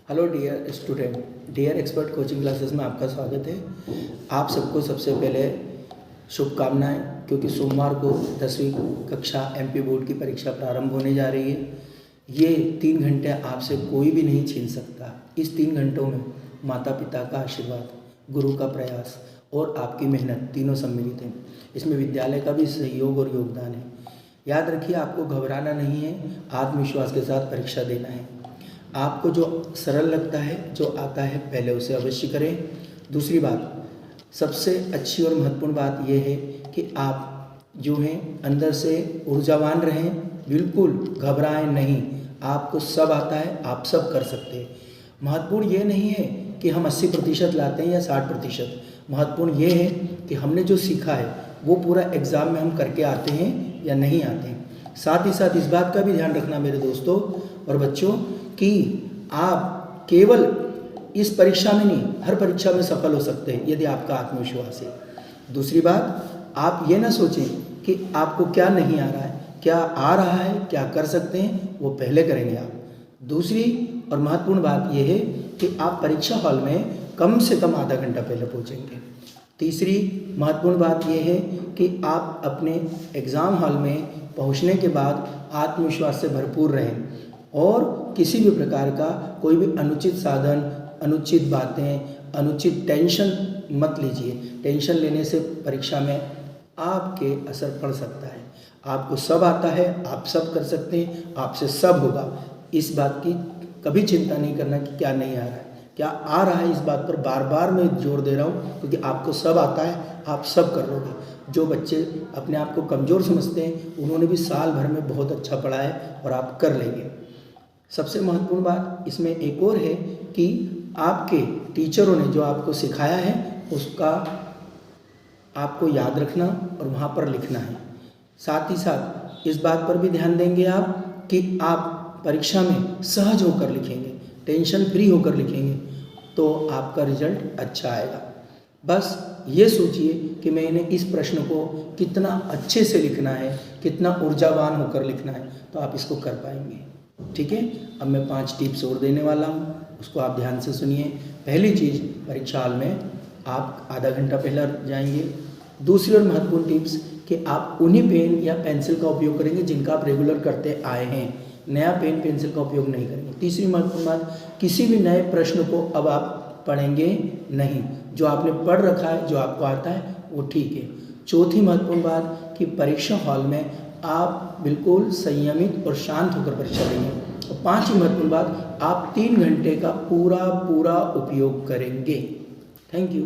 Hello dear student, dear expert coaching classes में आपका स्वागत है। आप सबको सबसे पहले शुभकामनाएं, क्योंकि सोमवार को 10वीं कक्षा एमपी बोर्ड की परीक्षा प्रारंभ होने जा रही है। ये 3 घंटे आपसे कोई भी नहीं छीन सकता। इस 3 घंटों में माता पिता का आशीर्वाद, गुरु का प्रयास और आपकी मेहनत तीनों सम्मिलित हैं। इसमें विद्यालय का भी सहयोग और योगदान है। याद रखिए, आपको घबराना नहीं है, आत्मविश्वास के साथ परीक्षा देना है। आपको जो सरल लगता है, जो आता है, पहले उसे अवश्य करें। दूसरी बात, सबसे अच्छी और महत्वपूर्ण बात यह है कि आप जो हैं अंदर से ऊर्जावान रहें, बिल्कुल घबराएं नहीं। आपको सब आता है, आप सब कर सकते हैं। महत्वपूर्ण ये नहीं है कि हम 80% लाते हैं या 60%। महत्वपूर्ण ये है कि हमने जो सीखा है वो पूरा एग्ज़ाम में हम करके आते हैं या नहीं आते हैं। साथ ही साथ इस बात का भी ध्यान रखना मेरे दोस्तों और बच्चों कि आप केवल इस परीक्षा में नहीं, हर परीक्षा में सफल हो सकते हैं यदि आपका आत्मविश्वास है। दूसरी बात, आप ये ना सोचें कि आपको क्या नहीं आ रहा है, क्या आ रहा है, क्या कर सकते हैं, वो पहले करेंगे आप। दूसरी और महत्वपूर्ण बात यह है कि आप परीक्षा हॉल में कम से कम आधा घंटा पहले पहुंचेंगे। तीसरी महत्वपूर्ण बात यह है कि आप अपने एग्ज़ाम हॉल में पहुंचने के बाद आत्मविश्वास से भरपूर रहें और किसी भी प्रकार का कोई भी अनुचित साधन, अनुचित बातें, अनुचित टेंशन मत लीजिए। टेंशन लेने से परीक्षा में आपके असर पड़ सकता है। आपको सब आता है, आप सब कर सकते हैं, आपसे सब होगा। इस बात की कभी चिंता नहीं करना कि क्या नहीं आ रहा है, क्या आ रहा है। इस बात पर बार बार मैं जोर दे रहा हूँ, क्योंकि आपको सब आता है, आप सब कर लोगे। जो बच्चे अपने आप को कमज़ोर समझते हैं, उन्होंने भी साल भर में बहुत अच्छा पढ़ा है और आप कर लेंगे। सबसे महत्वपूर्ण बात इसमें एक और है कि आपके टीचरों ने जो आपको सिखाया है उसका आपको याद रखना और वहाँ पर लिखना है। साथ ही साथ इस बात पर भी ध्यान देंगे आप कि आप परीक्षा में सहज होकर लिखेंगे, टेंशन फ्री होकर लिखेंगे, तो आपका रिजल्ट अच्छा आएगा। बस ये सोचिए कि मैंने इस प्रश्न को कितना अच्छे से लिखना है, कितना ऊर्जावान होकर लिखना है, तो आप इसको कर पाएंगे। ठीक है। अब मैं 5 टिप्स और देने वाला हूँ, उसको आप ध्यान से सुनिए। पहली चीज़, परीक्षा हॉल में आप आधा घंटा पहले जाएंगे। दूसरी और महत्वपूर्ण टिप्स कि आप उन्हीं पेन या पेंसिल का उपयोग करेंगे जिनका आप रेगुलर करते आए हैं। नया पेन पेंसिल का उपयोग नहीं करेंगे। तीसरी महत्वपूर्ण बात, किसी भी नए प्रश्न को अब आप पढ़ेंगे नहीं। जो आपने पढ़ रखा है, जो आपको आता है, वो ठीक है। चौथी महत्वपूर्ण बात कि परीक्षा हॉल में आप बिल्कुल संयमित और शांत होकर परीक्षा देंगे। और 5वीं महत्वपूर्ण बात, आप 3 घंटे का पूरा उपयोग करेंगे। Thank you.